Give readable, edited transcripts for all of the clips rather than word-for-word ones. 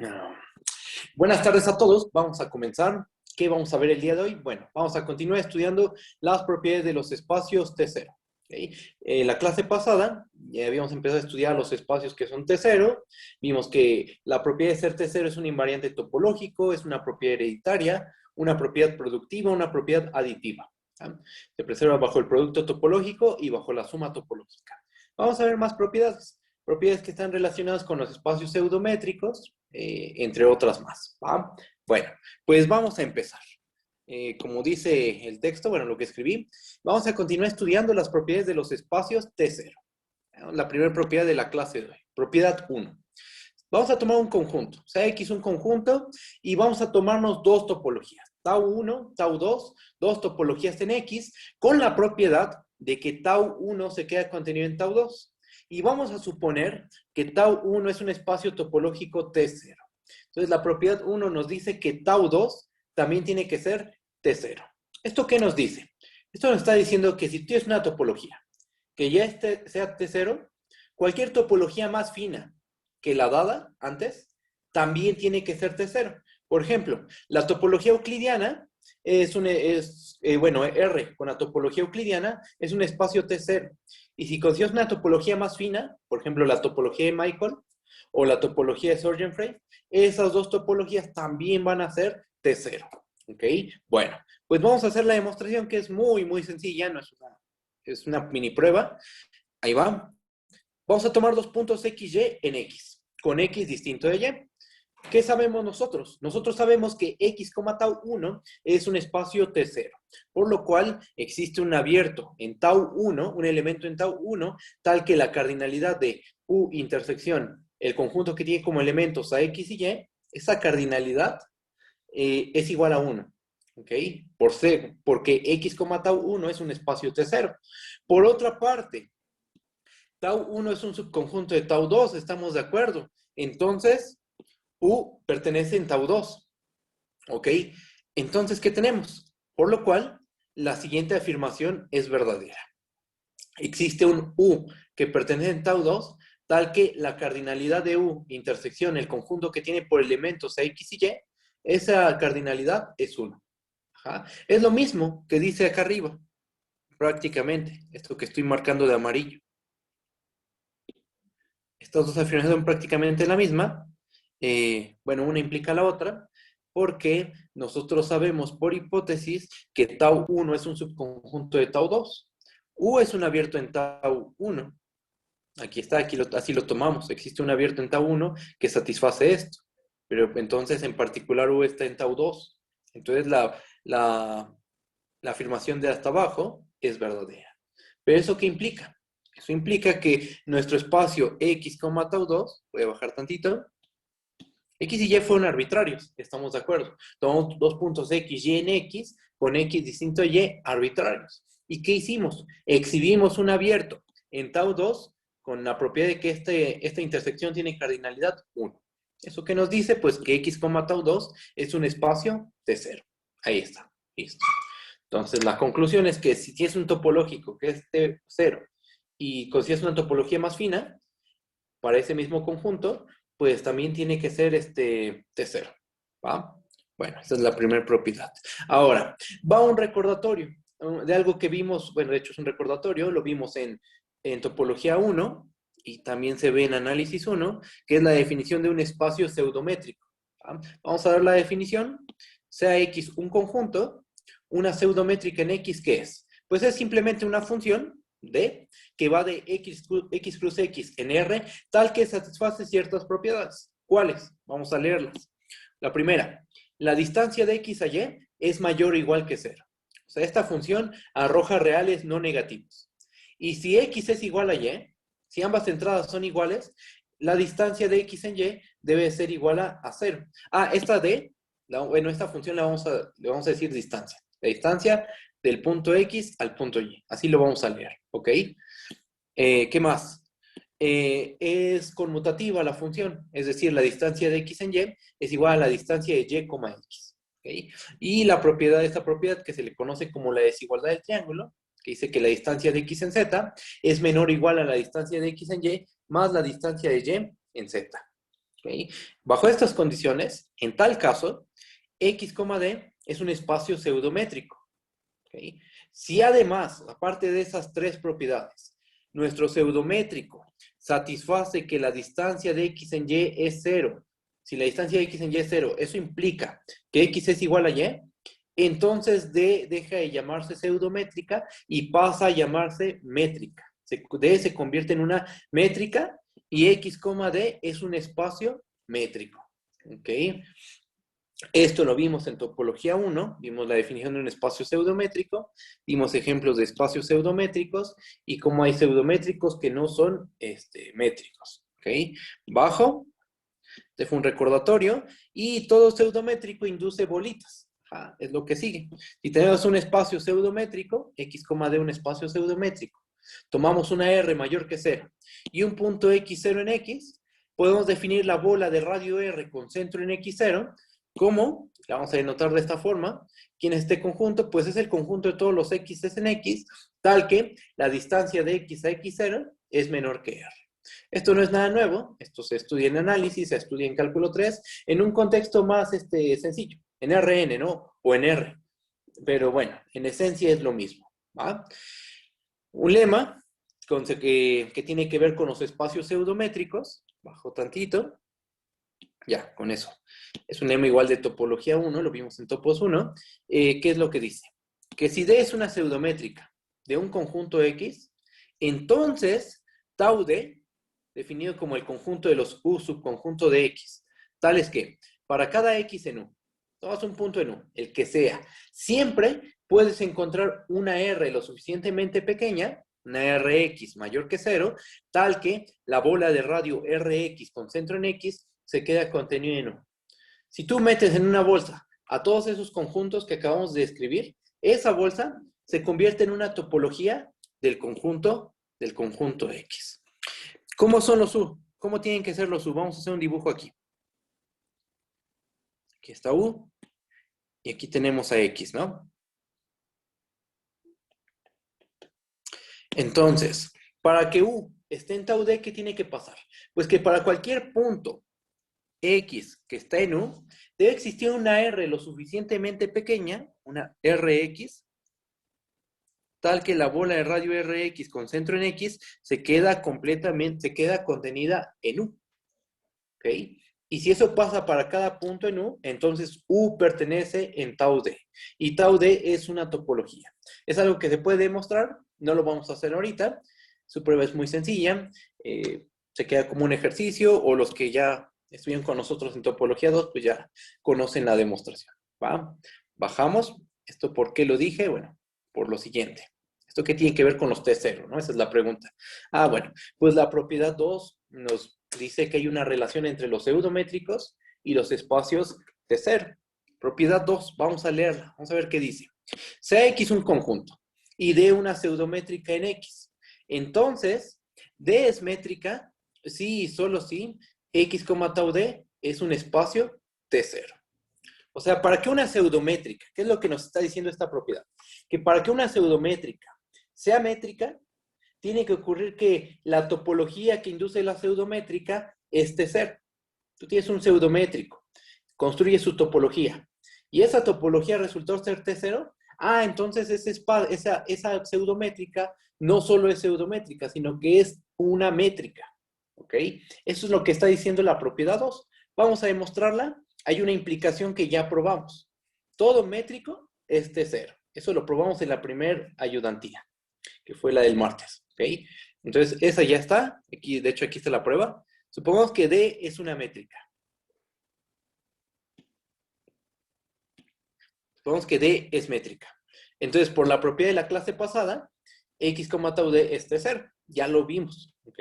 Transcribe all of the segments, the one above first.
Ah, Buenas tardes a todos. Vamos a comenzar. ¿Qué vamos a ver el día de hoy? Bueno, vamos a continuar estudiando las propiedades de los espacios T0. ¿Ok? En la clase pasada ya habíamos empezado a estudiar los espacios que son T0. Vimos que la propiedad de ser T0 es un invariante topológico, es una propiedad hereditaria, una propiedad productiva, una propiedad aditiva. ¿Ah? Se preserva bajo el producto topológico y bajo la suma topológica. Vamos a ver más propiedades. Propiedades que están relacionadas con los espacios pseudométricos, entre otras más. ¿Va? Bueno, pues vamos a empezar. Como dice el texto, bueno, lo que escribí, vamos a continuar estudiando las propiedades de los espacios T0. La primera propiedad de la clase de hoy, propiedad 1. Vamos a tomar un conjunto, o sea, X un conjunto, y vamos a tomarnos dos topologías, tau 1, tau 2, dos topologías en X, con la propiedad de que tau 1 se queda contenido en tau 2. Y vamos a suponer que tau 1 es un espacio topológico T0. Entonces, la propiedad 1 nos dice que tau 2 también tiene que ser T0. ¿Esto qué nos dice? Esto nos está diciendo que si tú tienes una topología que ya sea T0, cualquier topología más fina que la dada antes, también tiene que ser T0. Por ejemplo, la topología euclidiana bueno, R con la topología euclidiana es un espacio T0. Y si consideras una topología más fina, por ejemplo, la topología de Michael o la topología de Sorgenfrey, esas dos topologías también van a ser T0. ¿Ok? Bueno, pues vamos a hacer la demostración que es muy sencilla, no es una mini prueba. Ahí va. Vamos a tomar dos puntos XY en X, con X distinto de Y. ¿Qué sabemos nosotros? Nosotros sabemos que X, tau 1 es un espacio T0, por lo cual existe un abierto en tau 1, un elemento en tau 1, tal que la cardinalidad de U intersección, el conjunto que tiene como elementos a X y Y, esa cardinalidad es igual a 1. ¿Ok? Porque X, tau 1 es un espacio T0. Por otra parte, tau 1 es un subconjunto de tau 2, ¿estamos de acuerdo? Entonces, U pertenece en tau 2. ¿Ok? Entonces, ¿qué tenemos? Por lo cual, la siguiente afirmación es verdadera. Existe un U que pertenece en tau 2, tal que la cardinalidad de U, intersección, el conjunto que tiene por elementos a X y Y, esa cardinalidad es 1. Ajá. Es lo mismo que dice acá arriba, prácticamente, esto que estoy marcando de amarillo. Estas dos afirmaciones son prácticamente la misma. Bueno, una implica la otra, porque nosotros sabemos por hipótesis que tau 1 es un subconjunto de tau 2. U es un abierto en tau 1. Aquí está, así lo tomamos. Existe un abierto en tau 1 que satisface esto. Pero entonces, en particular, U está en tau 2. Entonces, la afirmación de hasta abajo es verdadera. ¿Pero eso qué implica? Eso implica que nuestro espacio X, tau 2, voy a bajar tantito, X y Y fueron arbitrarios, estamos de acuerdo. Tomamos dos puntos X, Y en X, con X distinto a Y, arbitrarios. ¿Y qué hicimos? Exhibimos un abierto en tau 2 con la propiedad de que esta intersección tiene cardinalidad 1. ¿Eso qué nos dice? Pues que X, tau 2 es un espacio T0. Ahí está, listo. Entonces, la conclusión es que si tienes un topológico que es T0 y consideras una topología más fina, para ese mismo conjunto, pues también tiene que ser T0. ¿Va? Bueno, esa es la primera propiedad. Ahora, va un recordatorio de algo que vimos, bueno, de hecho es un recordatorio, lo vimos en topología 1 y también se ve en análisis 1, que es la definición de un espacio pseudométrico. ¿Va? Vamos a ver la definición. Sea X un conjunto, una pseudométrica en X, ¿qué es? Pues es simplemente una función de que va de X plus X en R, tal que satisface ciertas propiedades. ¿Cuáles? Vamos a leerlas. La primera, la distancia de X a Y es mayor o igual que 0. O sea, esta función arroja reales no negativos. Y si X es igual a Y, si ambas entradas son iguales, la distancia de X en Y debe ser igual a 0. Esta bueno, esta función le vamos a decir distancia. La distancia del punto X al punto Y. Así lo vamos a leer, ¿ok? ¿Qué más? Es conmutativa la función, es decir, la distancia de X en Y es igual a la distancia de Y, X. ¿Okay? Y la propiedad de esta propiedad, que se le conoce como la desigualdad del triángulo, que dice que la distancia de X en Z es menor o igual a la distancia de X en Y más la distancia de Y en Z. ¿Ok? Bajo estas condiciones, en tal caso, X, D es un espacio pseudométrico. ¿Ok? Si además, aparte de esas tres propiedades, nuestro pseudométrico satisface que la distancia de X en Y es cero, si la distancia de X en Y es cero, eso implica que X es igual a Y, entonces D deja de llamarse pseudométrica y pasa a llamarse métrica. D se convierte en una métrica y X, D es un espacio métrico. ¿Ok? Esto lo vimos en topología 1, vimos la definición de un espacio pseudométrico, vimos ejemplos de espacios pseudométricos y cómo hay pseudométricos que no son métricos. ¿Ok? Bajo, este fue un recordatorio, y todo pseudométrico induce bolitas. Es lo que sigue. Si tenemos un espacio pseudométrico, X, D un espacio pseudométrico, tomamos una R mayor que 0 y un punto X0 en X, podemos definir la bola de radio R con centro en X0 como, la vamos a denotar de esta forma, ¿quién es este conjunto? Pues es el conjunto de todos los X en X, tal que la distancia de X a X0 es menor que R. Esto no es nada nuevo, esto se estudia en análisis, se estudia en cálculo 3, en un contexto más sencillo, en Rn, ¿no? O en R. Pero bueno, en esencia es lo mismo, ¿va? Un lema que tiene que ver con los espacios pseudométricos, bajo tantito, ya, con eso. Es un lema igual de topología 1, lo vimos en topos 1, ¿qué es lo que dice? Que si D es una pseudométrica de un conjunto X, entonces tau D, definido como el conjunto de los U subconjunto de X, tal es que para cada X en U, tomas un punto en U, el que sea, siempre puedes encontrar una R lo suficientemente pequeña, una Rx mayor que 0, tal que la bola de radio Rx con centro en X se queda contenido en U. Si tú metes en una bolsa a todos esos conjuntos que acabamos de escribir, esa bolsa se convierte en una topología del conjunto X. ¿Cómo son los U? ¿Cómo tienen que ser los U? Vamos a hacer un dibujo aquí. Aquí está U y aquí tenemos a X, ¿no? Entonces, para que U esté en tau D, ¿qué tiene que pasar? Pues que para cualquier punto X que está en U, debe existir una R lo suficientemente pequeña, una Rx, tal que la bola de radio Rx con centro en X se queda contenida en U. ¿Ok? Y si eso pasa para cada punto en U, entonces U pertenece en tau D. Y tau D es una topología. Es algo que se puede demostrar, no lo vamos a hacer ahorita. Su prueba es muy sencilla. Se queda como un ejercicio, o los que ya estuvieron con nosotros en topología 2, pues ya conocen la demostración. ¿Va? Bajamos. ¿Esto por qué lo dije? Bueno, por lo siguiente. ¿Esto qué tiene que ver con los T0? ¿No? Esa es la pregunta. Bueno, pues la propiedad 2 nos dice que hay una relación entre los pseudométricos y los espacios T0. Propiedad 2, vamos a leerla, vamos a ver qué dice. Sea X un conjunto y D una pseudométrica en X. Entonces, D es métrica, sí y solo si X, tau D es un espacio T0. O sea, para que una pseudométrica, ¿qué es lo que nos está diciendo esta propiedad? Que para que una pseudométrica sea métrica, tiene que ocurrir que la topología que induce la pseudométrica es T0. Tú tienes un pseudométrico, construye su topología, y esa topología resultó ser T0. Entonces esa pseudométrica no solo es pseudométrica, sino que es una métrica. ¿Ok? Eso es lo que está diciendo la propiedad 2. Vamos a demostrarla. Hay una implicación que ya probamos. Todo métrico es T0. Eso lo probamos en la primer ayudantía, que fue la del martes. ¿Ok? Entonces, esa ya está. Aquí, de hecho, aquí está la prueba. Supongamos que D es una métrica. Supongamos que D es métrica. Entonces, por la propiedad de la clase pasada, X, tau D es T0. Ya lo vimos. ¿Ok?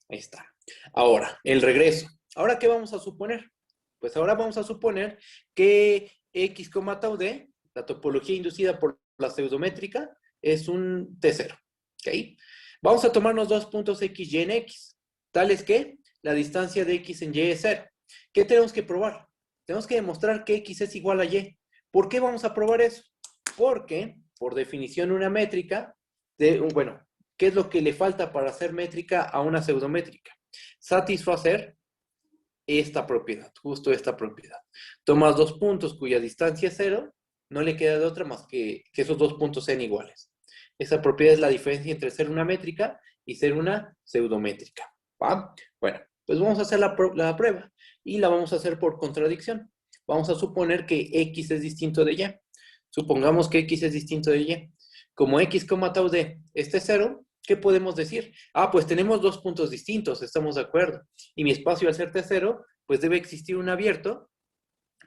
Ahí está. Ahora, el regreso. ¿Ahora qué vamos a suponer? Pues ahora vamos a suponer que X, tau D, la topología inducida por la pseudométrica, es un T0. ¿Ok? Vamos a tomarnos dos puntos X, Y en X, tales que la distancia de X en Y es 0. ¿Qué tenemos que probar? Tenemos que demostrar que X es igual a Y. ¿Por qué vamos a probar eso? Porque, por definición, una métrica, bueno, ¿qué es lo que le falta para hacer métrica a una pseudométrica? Satisfacer esta propiedad, justo esta propiedad. Tomas dos puntos cuya distancia es 0, no le queda de otra más que esos dos puntos sean iguales. Esa propiedad es la diferencia entre ser una métrica y ser una pseudométrica. ¿Va? Bueno, pues vamos a hacer la prueba y la vamos a hacer por contradicción. Vamos a suponer que X es distinto de Y. Supongamos que X es distinto de Y. Como X, tau D, este es 0, ¿qué podemos decir? Ah, pues tenemos dos puntos distintos, estamos de acuerdo. Y mi espacio al ser T0, pues debe existir un abierto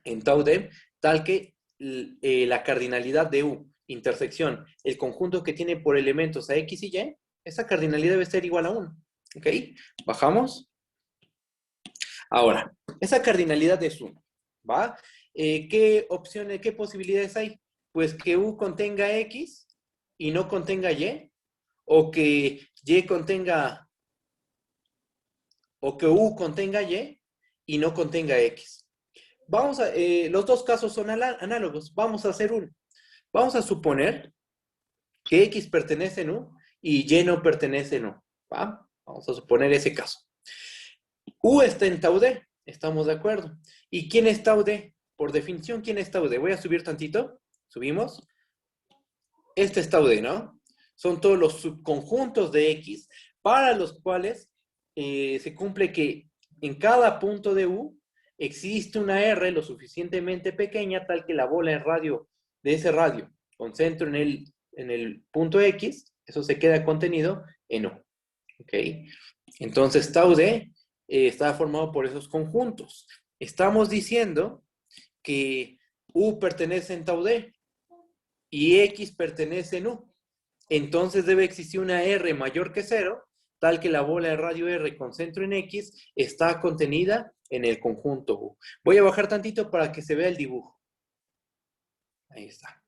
en tau D, tal que la cardinalidad de U, intersección, el conjunto que tiene por elementos a X y Y, esa cardinalidad debe ser igual a 1. ¿Ok? Bajamos. Ahora, esa cardinalidad es 1. ¿Va? ¿Qué opciones, qué posibilidades hay? Pues que U contenga X y no contenga Y, o que Y contenga, o que U contenga y no contenga X. Vamos a, los dos casos son análogos. Vamos a hacer uno. Vamos a suponer que X pertenece en U y Y no pertenece en U. ¿Va? Vamos a suponer ese caso. U está en tau D. Estamos de acuerdo. ¿Y quién es tau D? Por definición, ¿quién es tau D? Voy a subir tantito. Subimos. Este es tau D, ¿no? Son todos los subconjuntos de X para los cuales se cumple que en cada punto de U existe una R lo suficientemente pequeña tal que la bola en radio de ese radio con centro en el punto X, eso se queda contenido en U. ¿Ok? Entonces tau D está formado por esos conjuntos. Estamos diciendo que U pertenece en tau D y X pertenece en U. Entonces debe existir una R mayor que 0, tal que la bola de radio R con centro en X está contenida en el conjunto U. Voy a bajar tantito para que se vea el dibujo. Ahí está.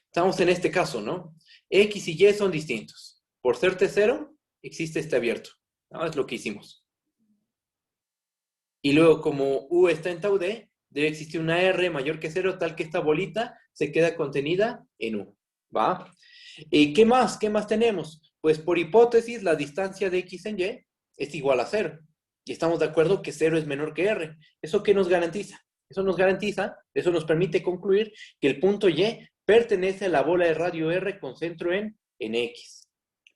Estamos en este caso, ¿no? X y Y son distintos. Por ser T0, existe este abierto. ¿No? Es lo que hicimos. Y luego, como U está en tau D, debe existir una R mayor que 0, tal que esta bolita se queda contenida en U. ¿Va? ¿Qué más? ¿Qué más tenemos? Pues por hipótesis, la distancia de X en Y es igual a 0. Y estamos de acuerdo que 0 es menor que R. ¿Eso qué nos garantiza? Eso nos garantiza, eso nos permite concluir que el punto Y pertenece a la bola de radio R con centro en X.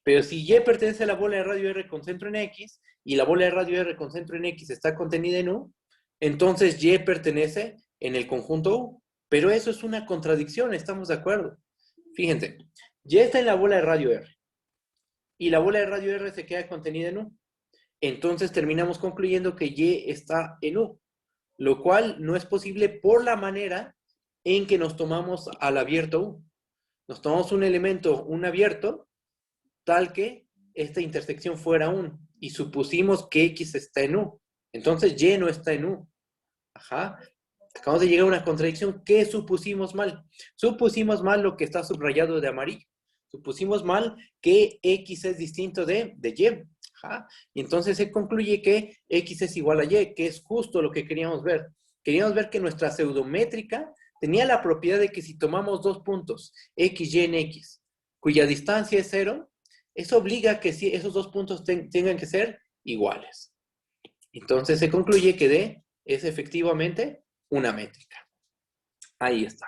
Pero si Y pertenece a la bola de radio R con centro en X y la bola de radio R con centro en X está contenida en U, entonces Y pertenece en el conjunto U. Pero eso es una contradicción, estamos de acuerdo. Fíjense, Y está en la bola de radio R. Y la bola de radio R se queda contenida en U. Entonces terminamos concluyendo que Y está en U. Lo cual no es posible por la manera en que nos tomamos al abierto U. Nos tomamos un elemento, un abierto, tal que esta intersección fuera 1. Y supusimos que X está en U. Entonces Y no está en U. Ajá. Acabamos de llegar a una contradicción. ¿Qué supusimos mal? Supusimos mal lo que está subrayado de amarillo. Supusimos mal que X es distinto de Y. Ajá. Y entonces se concluye que X es igual a Y, que es justo lo que queríamos ver. Queríamos ver que nuestra pseudométrica tenía la propiedad de que si tomamos dos puntos, X, Y en X, cuya distancia es 0, eso obliga a que esos dos puntos tengan que ser iguales. Entonces se concluye que D es efectivamente una métrica. Ahí está.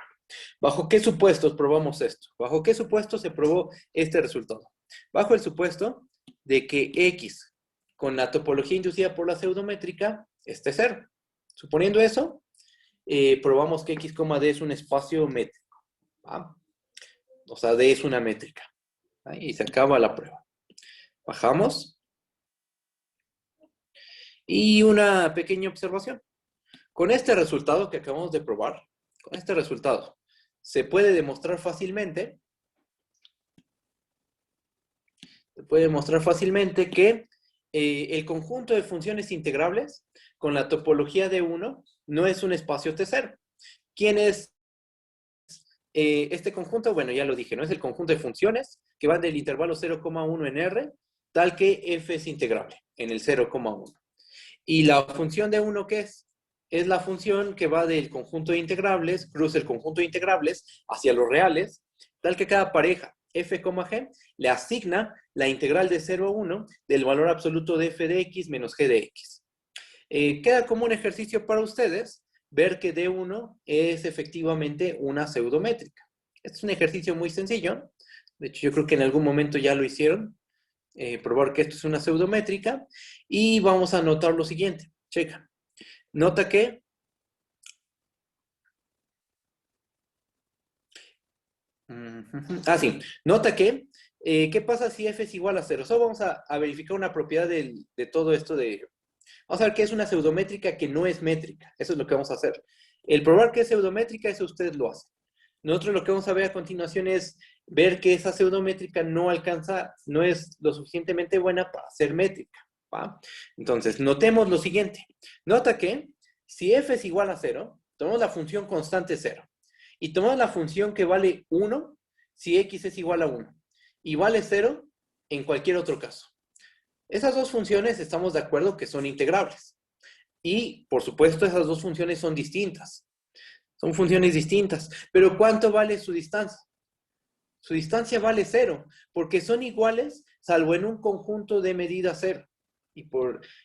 ¿Bajo qué supuestos probamos esto? ¿Bajo qué supuesto se probó este resultado? Bajo el supuesto de que X con la topología inducida por la pseudométrica es 0. Suponiendo eso, probamos que X, D es un espacio métrico. ¿Va? O sea, D es una métrica. Y se acaba la prueba. Bajamos. Y una pequeña observación. Con este resultado que acabamos de probar, con este resultado, se puede demostrar fácilmente que el conjunto de funciones integrables con la topología de 1 no es un espacio T0. ¿Quién es este conjunto? Bueno, ya lo dije, ¿no? Es el conjunto de funciones que van del intervalo 0,1 en R, tal que f es integrable en el 0,1. ¿Y la función de 1 qué es? Es la función que va del conjunto de integrables, cruza el conjunto de integrables hacia los reales, tal que cada pareja f, g le asigna la integral de 0 a 1 del valor absoluto de f de x menos g de x. queda como un ejercicio para ustedes ver que D1 es efectivamente una pseudométrica. Este es un ejercicio muy sencillo. De hecho, yo creo que en algún momento ya lo hicieron. Probar que esto es una pseudométrica. Y vamos a notar lo siguiente. Checa. Nota que... sí. Nota que... ¿qué pasa si f es igual a 0? Solo vamos a verificar una propiedad de todo esto de... Vamos a ver que es una pseudométrica que no es métrica. Eso es lo que vamos a hacer. El probar que es pseudométrica, eso ustedes lo hacen. Nosotros lo que vamos a ver a continuación es ver que esa pseudométrica no alcanza, no es lo suficientemente buena para ser métrica. ¿Va? Entonces, notemos lo siguiente. Nota que si f es igual a 0, tomamos la función constante 0. Y tomamos la función que vale 1 si x es igual a 1. Y vale 0 en cualquier otro caso. Esas dos funciones estamos de acuerdo que son integrables. Y, por supuesto, esas dos funciones son distintas. Son funciones distintas. Pero ¿cuánto vale su distancia? Su distancia vale 0, porque son iguales, salvo en un conjunto de medida 0.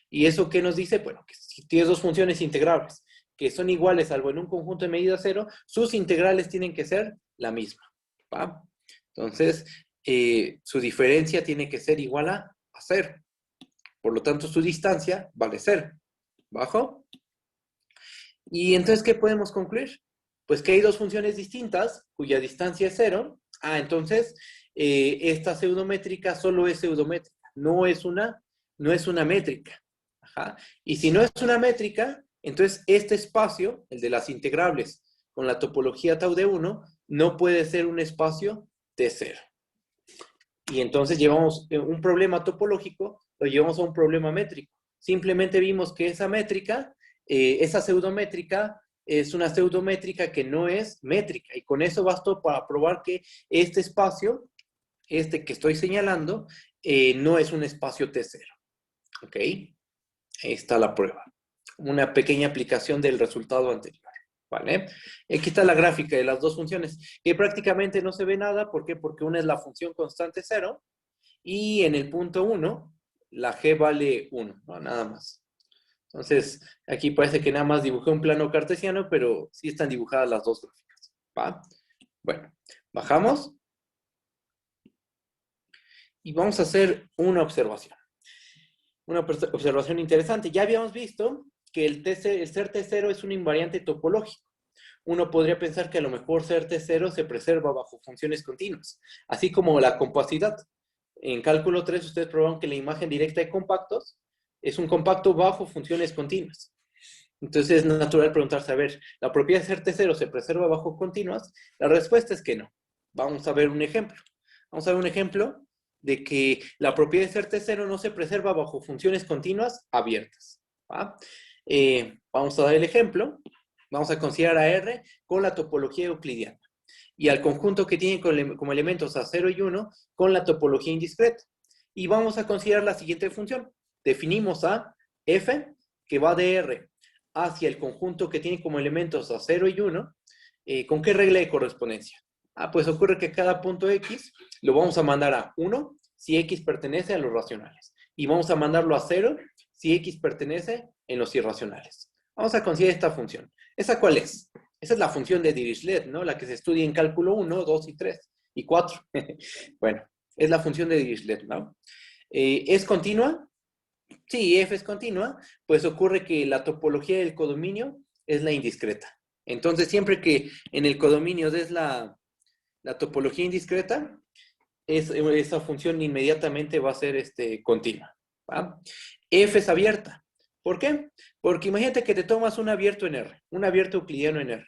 ¿Y eso qué nos dice? Bueno, que si tienes dos funciones integrables que son iguales, salvo en un conjunto de medida 0, sus integrales tienen que ser la misma. ¿Va? Entonces, su diferencia tiene que ser igual a 0. Por lo tanto, su distancia vale 0. ¿Bajo? Y entonces, ¿qué podemos concluir? Pues que hay dos funciones distintas cuya distancia es 0. Entonces, esta pseudométrica solo es pseudométrica. No es una métrica. Ajá. Y si no es una métrica, entonces este espacio, el de las integrables con la topología tau de 1, no puede ser un espacio T0. Y entonces llevamos un problema topológico, lo llevamos a un problema métrico. Simplemente vimos que esa métrica, esa pseudométrica, es una pseudométrica que no es métrica. Y con eso bastó para probar que este espacio, este que estoy señalando, no es un espacio T0. ¿Ok? Ahí está la prueba. Una pequeña aplicación del resultado anterior. ¿Vale? Aquí está la gráfica de las dos funciones, que prácticamente no se ve nada. ¿Por qué? Porque una es la función constante 0 y en el punto 1 la g vale 1, no, nada más. Entonces, aquí parece que nada más dibujé un plano cartesiano, pero sí están dibujadas las dos gráficas. ¿Va? Bueno, bajamos y vamos a hacer una observación. Una observación interesante. Ya habíamos visto que el ser T0 es un invariante topológico. Uno podría pensar que a lo mejor ser T0 se preserva bajo funciones continuas, así como la compacidad. En cálculo 3 ustedes probaron que la imagen directa de compactos es un compacto bajo funciones continuas. Entonces es natural preguntarse, a ver, ¿la propiedad de ser T0 se preserva bajo continuas? La respuesta es que no. Vamos a ver un ejemplo. Vamos a ver un ejemplo de que la propiedad de ser T0 no se preserva bajo funciones continuas abiertas. ¿Va? Vamos a dar el ejemplo. Vamos a considerar a R con la topología euclidiana y al conjunto que tiene como elementos a 0 y 1 con la topología indiscreta. Y vamos a considerar la siguiente función. Definimos a f, que va de R hacia el conjunto que tiene como elementos a 0 y 1, ¿con qué regla de correspondencia? Pues ocurre que cada punto X lo vamos a mandar a 1 si X pertenece a los racionales. Y vamos a mandarlo a 0 si X pertenece en los irracionales. Vamos a considerar esta función. ¿Esa cuál es? Esa es la función de Dirichlet, ¿no? La que se estudia en cálculo 1, 2 y 3 y 4. Bueno, es la función de Dirichlet, ¿no? ¿Es continua? Sí, f es continua, pues ocurre que la topología del codominio es la indiscreta. Entonces, siempre que en el codominio des la topología indiscreta, esa función inmediatamente va a ser continua. ¿Va? F es abierta. ¿Por qué? Porque imagínate que te tomas un abierto en R, un abierto euclidiano en R.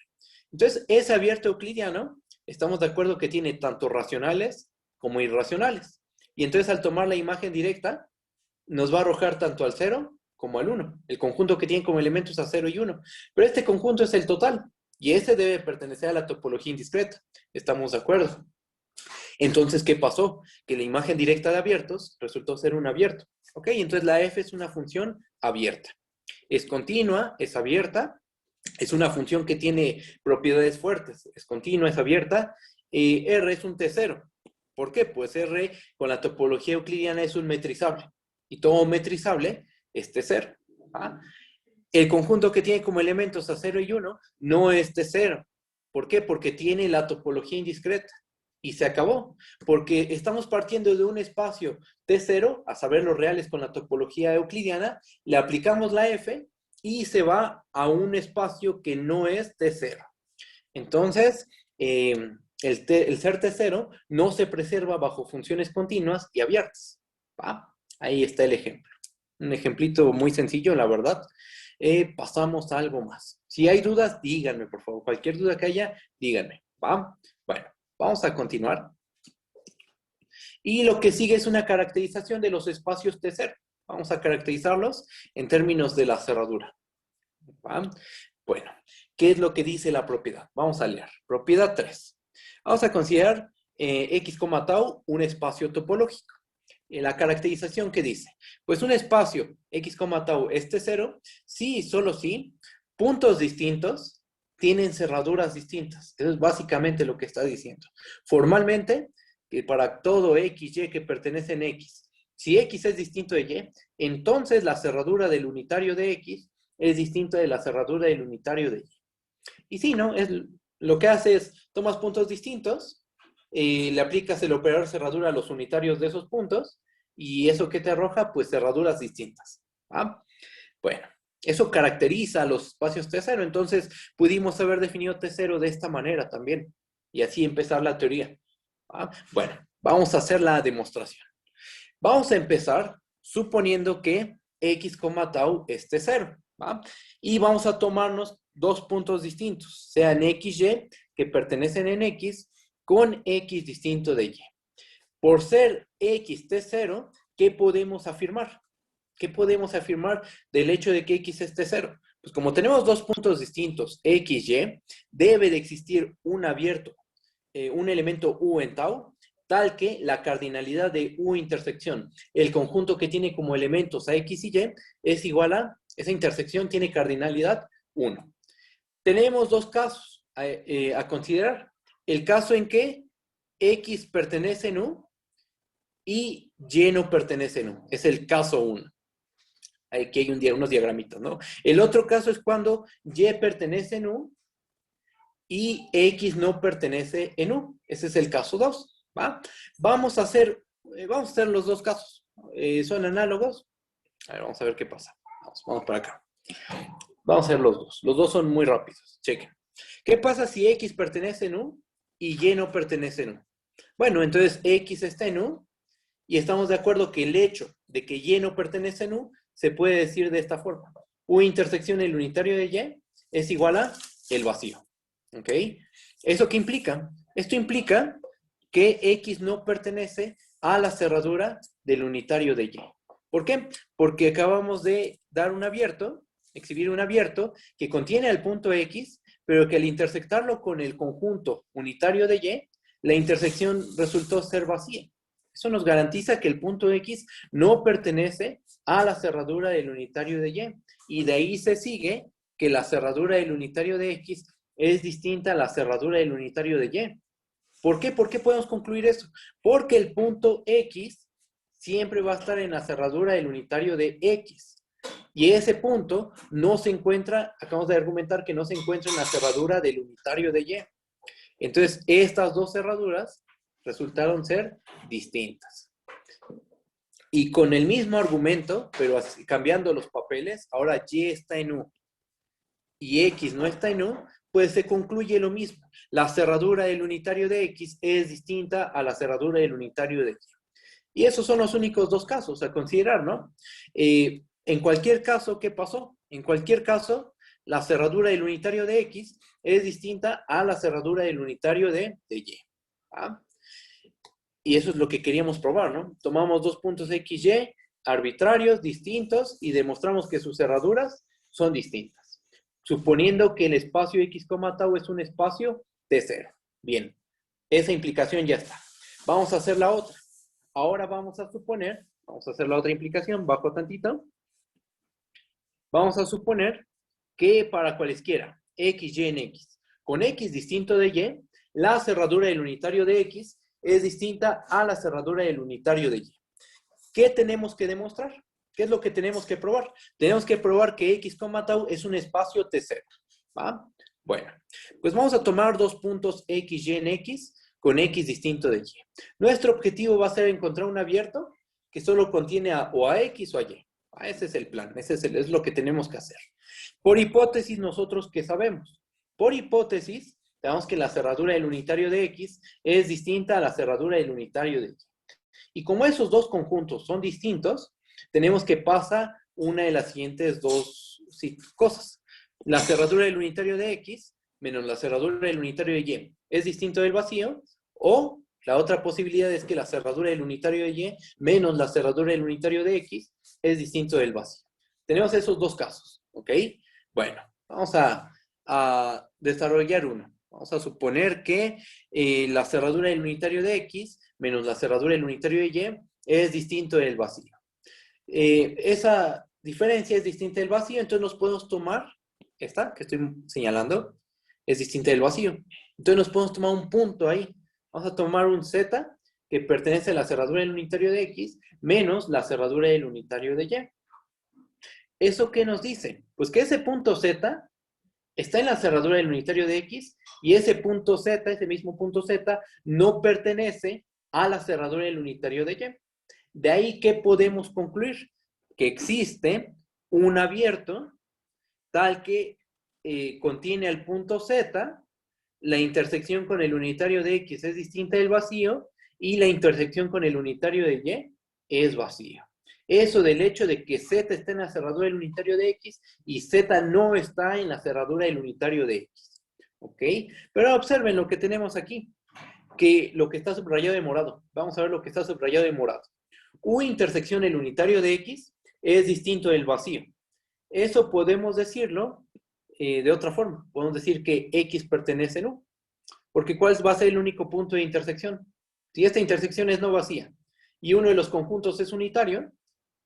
Entonces, ese abierto euclidiano, estamos de acuerdo que tiene tanto racionales como irracionales. Y entonces, al tomar la imagen directa, nos va a arrojar tanto al 0 como al 1. El conjunto que tiene como elementos a 0 y 1. Pero este conjunto es el total. Y este debe pertenecer a la topología indiscreta. ¿Estamos de acuerdo? Entonces, ¿qué pasó? Que la imagen directa de abiertos resultó ser un abierto. ¿Ok? Entonces la f es una función abierta. Es continua, es abierta. Es una función que tiene propiedades fuertes. Es continua, es abierta. R es un T0. ¿Por qué? Pues R con la topología euclidiana es un metrizable. Y todo metrizable es T0. ¿Ah? El conjunto que tiene como elementos a 0 y 1 no es T0. ¿Por qué? Porque tiene la topología indiscreta. Y se acabó. Porque estamos partiendo de un espacio T0, a saber los reales con la topología euclidiana, le aplicamos la F y se va a un espacio que no es T0. Entonces, el ser T0 no se preserva bajo funciones continuas y abiertas. ¿Va? Ahí está el ejemplo. Un ejemplito muy sencillo, la verdad. Pasamos a algo más. Si hay dudas, díganme, por favor. Cualquier duda que haya, díganme. ¿Va? Bueno, vamos a continuar. Y lo que sigue es una caracterización de los espacios T0. Vamos a caracterizarlos en términos de la cerradura. ¿Va? Bueno, ¿qué es lo que dice la propiedad? Vamos a leer. Propiedad 3. Vamos a considerar X, tau un espacio topológico. La caracterización que dice, pues un espacio X, tau es T0, sí y solo si puntos distintos tienen cerraduras distintas. Eso es básicamente lo que está diciendo. Formalmente, que para todo X, Y que pertenece en X, si X es distinto de Y, entonces la cerradura del unitario de X es distinta de la cerradura del unitario de Y. Y sí, ¿no? Lo que hace es, tomas puntos distintos, le aplicas el operador cerradura a los unitarios de esos puntos, y eso que te arroja, pues cerraduras distintas. ¿Ah? Bueno, eso caracteriza a los espacios T0, entonces pudimos haber definido T0 de esta manera también, y así empezar la teoría. ¿Ah? Bueno, vamos a hacer la demostración. Vamos a empezar suponiendo que X, tau es T0. ¿Va? Y vamos a tomarnos dos puntos distintos, sean XY, que pertenecen en X, con X distinto de Y. Por ser X T0, ¿qué podemos afirmar? ¿Qué podemos afirmar del hecho de que X es T0? Pues como tenemos dos puntos distintos, X, Y, debe de existir un abierto, un elemento U en tau, tal que la cardinalidad de U intersección, el conjunto que tiene como elementos a X y Y, es igual a, esa intersección tiene cardinalidad 1. Tenemos dos casos a considerar. El caso en que X pertenece en U y Y no pertenece en U. Es el caso 1. Aquí hay unos diagramitas, ¿no? El otro caso es cuando Y pertenece en U y X no pertenece en U. Ese es el caso 2, ¿va? Vamos a hacer los dos casos. ¿Son análogos? A ver, vamos a ver qué pasa. Vamos para acá. Vamos a hacer los dos. Los dos son muy rápidos. Chequen. ¿Qué pasa si X pertenece en U y Y no pertenece en U? Bueno, entonces X está en U y estamos de acuerdo que el hecho de que Y no pertenece en U se puede decir de esta forma. U intersección el unitario de Y es igual a el vacío. ¿Ok? ¿Eso qué implica? Esto implica que X no pertenece a la cerradura del unitario de Y. ¿Por qué? Porque acabamos de dar un abierto, exhibir un abierto que contiene el punto X, pero que al intersectarlo con el conjunto unitario de Y, la intersección resultó ser vacía. Eso nos garantiza que el punto X no pertenece a la cerradura del unitario de Y. Y de ahí se sigue que la cerradura del unitario de X es distinta a la cerradura del unitario de Y. ¿Por qué? ¿Por qué podemos concluir eso? Porque el punto X siempre va a estar en la cerradura del unitario de X. Y ese punto no se encuentra, acabamos de argumentar que no se encuentra en la cerradura del unitario de Y. Entonces, estas dos cerraduras resultaron ser distintas. Y con el mismo argumento, pero cambiando los papeles, ahora Y está en U y X no está en U, pues se concluye lo mismo. La cerradura del unitario de X es distinta a la cerradura del unitario de Y. Y esos son los únicos dos casos a considerar, ¿no? En cualquier caso, ¿qué pasó? En cualquier caso, la cerradura del unitario de X es distinta a la cerradura del unitario de Y. ¿Ah? Y eso es lo que queríamos probar, ¿no? Tomamos dos puntos X, Y arbitrarios, distintos, y demostramos que sus cerraduras son distintas. Suponiendo que el espacio X, tau es un espacio T0. Bien, esa implicación ya está. Vamos a hacer la otra. Ahora vamos a suponer, vamos a hacer la otra implicación, bajo tantito. Vamos a suponer que para cualesquiera, X, Y en X, con X distinto de Y, la cerradura del unitario de X es distinta a la cerradura del unitario de Y. ¿Qué tenemos que demostrar? ¿Qué es lo que tenemos que probar? Tenemos que probar que x, tau es un espacio T0. ¿Va? Bueno, pues vamos a tomar dos puntos x, y en x con x distinto de y. Nuestro objetivo va a ser encontrar un abierto que solo contiene o a x o a y. Ese es el plan, es lo que tenemos que hacer. Por hipótesis, nosotros, ¿qué sabemos? Por hipótesis, sabemos que la cerradura del unitario de x es distinta a la cerradura del unitario de y. Y como esos dos conjuntos son distintos, tenemos que pasar una de las siguientes dos cosas. La cerradura del unitario de x menos la cerradura del unitario de y es distinto del vacío, o la otra posibilidad es que la cerradura del unitario de y menos la cerradura del unitario de x es distinto del vacío. Tenemos esos dos casos, ¿ok? Bueno, vamos a desarrollar uno. Vamos a suponer que la cerradura del unitario de x menos la cerradura del unitario de y es distinto del vacío. Esa diferencia es distinta del vacío, entonces nos podemos tomar, esta que estoy señalando, es distinta del vacío. Entonces nos podemos tomar un punto ahí. Vamos a tomar un z que pertenece a la cerradura del unitario de x menos la cerradura del unitario de y. ¿Eso qué nos dice? Pues que ese punto z está en la cerradura del unitario de x y ese punto z, ese mismo punto z, no pertenece a la cerradura del unitario de y. De ahí, ¿qué podemos concluir? Que existe un abierto tal que contiene al punto z, la intersección con el unitario de x es distinta del vacío y la intersección con el unitario de y es vacío. Eso del hecho de que z está en la cerradura del unitario de x y z no está en la cerradura del unitario de x. ¿Ok? Pero observen lo que tenemos aquí, que lo que está subrayado de morado. Vamos a ver lo que está subrayado de morado. U intersección el unitario de x es distinto del vacío. Eso podemos decirlo de otra forma. Podemos decir que x pertenece en U. Porque ¿cuál va a ser el único punto de intersección? Si esta intersección es no vacía y uno de los conjuntos es unitario,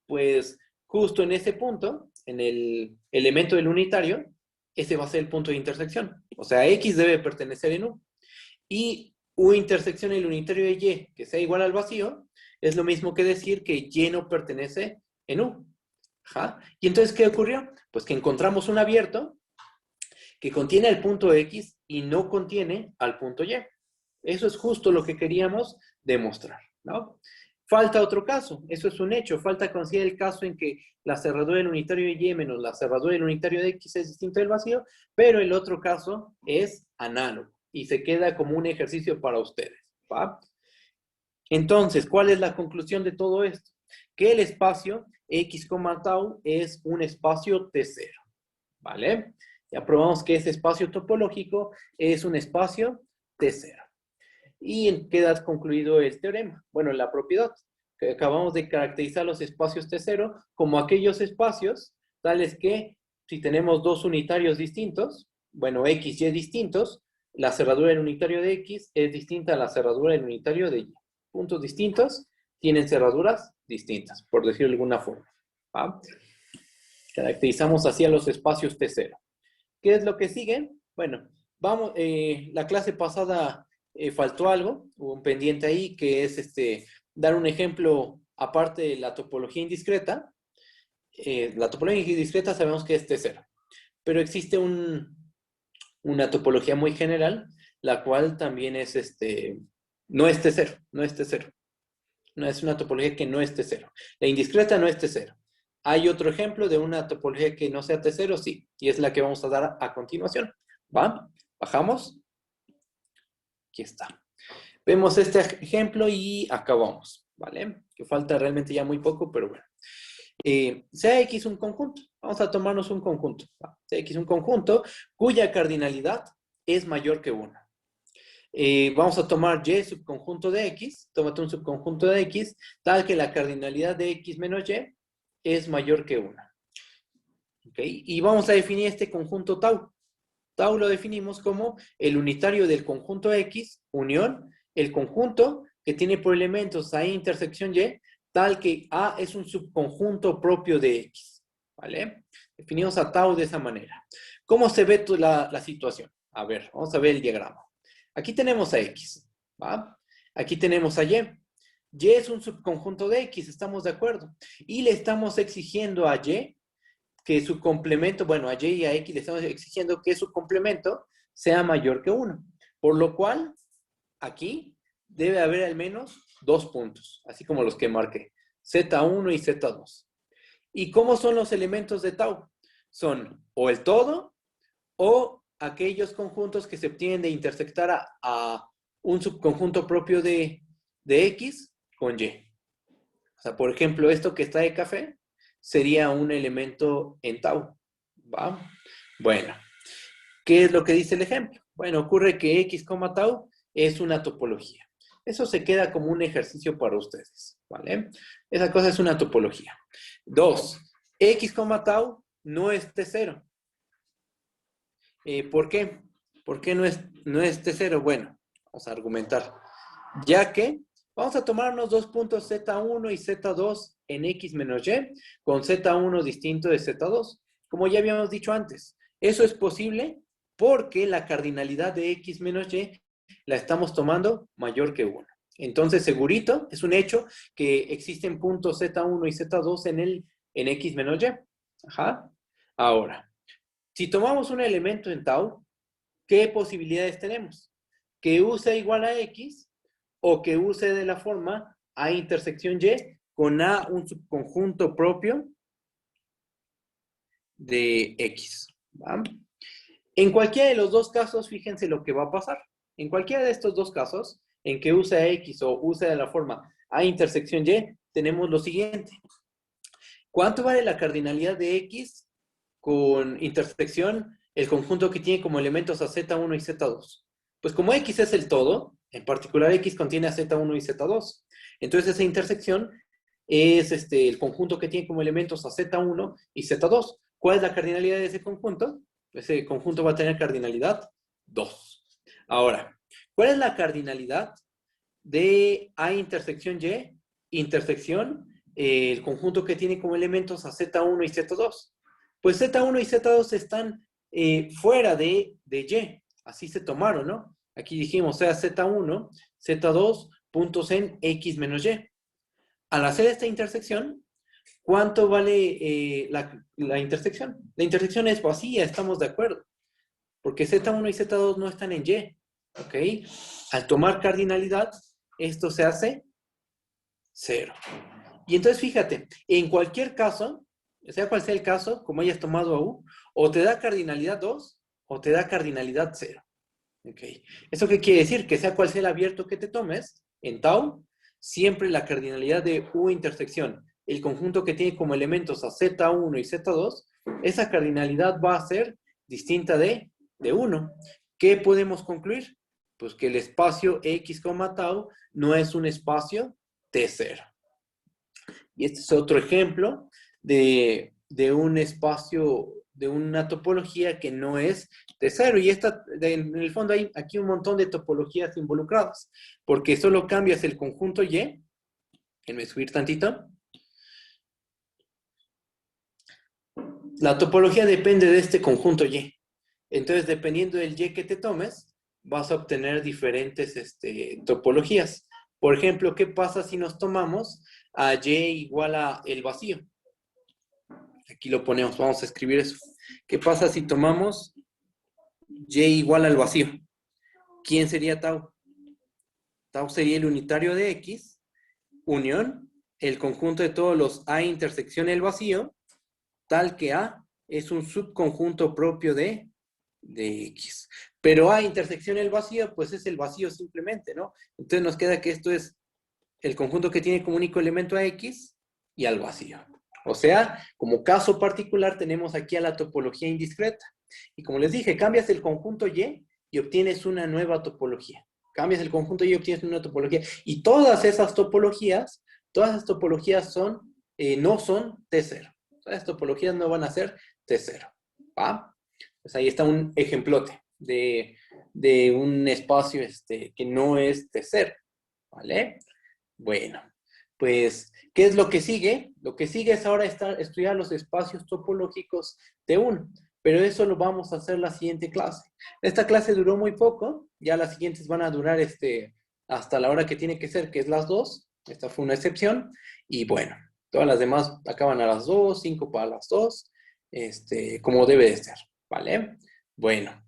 pues justo en ese punto, en el elemento del unitario, ese va a ser el punto de intersección. O sea, x debe pertenecer en U. Y U intersección el unitario de y, que sea igual al vacío, es lo mismo que decir que y no pertenece en U. Ajá. ¿Y entonces qué ocurrió? Pues que encontramos un abierto que contiene al punto X y no contiene al punto Y. Eso es justo lo que queríamos demostrar, ¿no? Falta otro caso, eso es un hecho. Falta considerar el caso en que la cerradura del unitario de Y menos la cerradura del unitario de X es distinto del vacío, pero el otro caso es análogo y se queda como un ejercicio para ustedes, ¿va? Entonces, ¿cuál es la conclusión de todo esto? Que el espacio x, tau es un espacio T0, ¿vale? Ya probamos que ese espacio topológico es un espacio T0. Y queda concluido el teorema. Bueno, la propiedad. Que acabamos de caracterizar los espacios T0 como aquellos espacios tales que si tenemos dos unitarios distintos, bueno, x y distintos, la cerradura del unitario de x es distinta a la cerradura del unitario de y. Puntos distintos tienen cerraduras distintas, por decirlo de alguna forma. ¿Va? Caracterizamos así a los espacios T0. ¿Qué es lo que sigue? Bueno, vamos, la clase pasada faltó algo, hubo un pendiente ahí que es dar un ejemplo aparte de la topología indiscreta. La topología indiscreta sabemos que es T0, pero existe una topología muy general, la cual también es no es T0, no es T0. No es una topología que no es T0. La indiscreta no es T0. ¿Hay otro ejemplo de una topología que no sea T0? Sí, y es la que vamos a dar a continuación. ¿Va? Bajamos. Aquí está. Vemos este ejemplo y acabamos, ¿vale? Que falta realmente ya muy poco, pero bueno. Sea X un conjunto. Vamos a tomarnos un conjunto. ¿Va? Sea X un conjunto cuya cardinalidad es mayor que 1. Vamos a tomar Y subconjunto de X, tómate un subconjunto de X, tal que la cardinalidad de X menos Y es mayor que 1. ¿Okay? Y vamos a definir este conjunto tau. Tau lo definimos como el unitario del conjunto X, unión, el conjunto que tiene por elementos A intersección Y, tal que A es un subconjunto propio de X. ¿Vale? Definimos a tau de esa manera. ¿Cómo se ve la situación? A ver, vamos a ver el diagrama. Aquí tenemos a X, ¿va? Aquí tenemos a Y. Y es un subconjunto de X, estamos de acuerdo. Y le estamos exigiendo a Y que su complemento, bueno, a Y y a X le estamos exigiendo que su complemento sea mayor que 1. Por lo cual, aquí debe haber al menos 2 puntos, así como los que marqué, Z1 y Z2. ¿Y cómo son los elementos de tau? Son o el todo o aquellos conjuntos que se obtienen de intersectar a un subconjunto propio de X con Y. O sea, por ejemplo, esto que está de café sería un elemento en tau. ¿Va? Bueno, ¿qué es lo que dice el ejemplo? Bueno, ocurre que X, tau es una topología. Eso se queda como un ejercicio para ustedes, ¿vale? Esa cosa es una topología. 2, X, tau no es T0. ¿Por qué? ¿Por qué no es T0? Bueno, vamos a argumentar. Ya que vamos a tomarnos dos puntos Z1 y Z2 en X menos Y, con Z1 distinto de Z2. Como ya habíamos dicho antes, eso es posible porque la cardinalidad de X menos Y la estamos tomando mayor que 1. Entonces, segurito, es un hecho que existen puntos Z1 y Z2 en X menos Y. Ajá. Ahora, si tomamos un elemento en tau, ¿qué posibilidades tenemos? Que U sea igual a X o que U sea de la forma A intersección Y con A un subconjunto propio de X. ¿Va? En cualquiera de los dos casos, fíjense lo que va a pasar. En cualquiera de estos dos casos, en que U sea X o U sea de la forma A intersección Y, tenemos lo siguiente. ¿Cuánto vale la cardinalidad de X con intersección el conjunto que tiene como elementos a Z1 y Z2? Pues como X es el todo, en particular X contiene a Z1 y Z2. Entonces esa intersección es el conjunto que tiene como elementos a Z1 y Z2. ¿Cuál es la cardinalidad de ese conjunto? Ese conjunto va a tener cardinalidad 2. Ahora, ¿cuál es la cardinalidad de A intersección Y intersección el conjunto que tiene como elementos a Z1 y Z2? Pues Z1 y Z2 están fuera de Y. Así se tomaron, ¿no? Aquí dijimos, sea Z1, Z2, puntos en X menos Y. Al hacer esta intersección, ¿cuánto vale la intersección? La intersección es vacía, estamos de acuerdo. Porque Z1 y Z2 no están en Y. ¿Ok? Al tomar cardinalidad, esto se hace 0. Y entonces fíjate, en cualquier caso, sea cual sea el caso, como hayas tomado a U, o te da cardinalidad 2 o te da cardinalidad 0. ¿Ok? ¿Eso qué quiere decir? Que sea cual sea el abierto que te tomes, en tau, siempre la cardinalidad de U intersección, el conjunto que tiene como elementos a Z1 y Z2, esa cardinalidad va a ser distinta de 1. ¿Qué podemos concluir? Pues que el espacio X, tau no es un espacio T0. Y este es otro ejemplo de un espacio, de una topología que no es T0. Y en el fondo hay aquí un montón de topologías involucradas, porque solo cambias el conjunto Y. Déjenme subir tantito. La topología depende de este conjunto Y. Entonces, dependiendo del Y que te tomes, vas a obtener diferentes topologías. Por ejemplo, ¿qué pasa si nos tomamos a Y igual a el vacío? Aquí lo ponemos, vamos a escribir eso. ¿Qué pasa si tomamos Y igual al vacío? ¿Quién sería tau? Tau sería el unitario de X, unión, el conjunto de todos los A intersección el vacío, tal que A es un subconjunto propio de X. Pero A intersección el vacío, pues es el vacío simplemente, ¿no? Entonces nos queda que esto es el conjunto que tiene como único elemento a X y al vacío. O sea, como caso particular tenemos aquí a la topología indiscreta. Y como les dije, cambias el conjunto Y y obtienes una nueva topología. Cambias el conjunto Y y obtienes una topología. Y todas esas topologías no son T0. Todas las topologías no van a ser T0. ¿Va? Pues ahí está un ejemplote de un espacio que no es T0. ¿Vale? Bueno, pues, ¿qué es lo que sigue? Lo que sigue es ahora estudiar los espacios topológicos de 1, pero eso lo vamos a hacer la siguiente clase. Esta clase duró muy poco, ya las siguientes van a durar hasta la hora que tiene que ser, que es las 2, Esta fue una excepción. Y bueno, todas las demás acaban a las 2, 5 para las 2, como debe de ser, ¿vale? Bueno,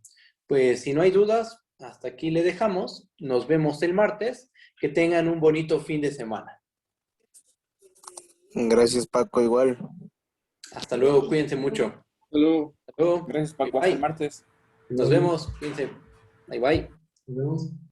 pues si no hay dudas, hasta aquí le dejamos. Nos vemos el martes. Que tengan un bonito fin de semana. Gracias, Paco, igual. Hasta luego, cuídense mucho. Hasta luego. Hasta luego. Gracias, Bye Paco. Hasta el bye. martes. Nos vemos, cuídense. Bye bye. Nos vemos.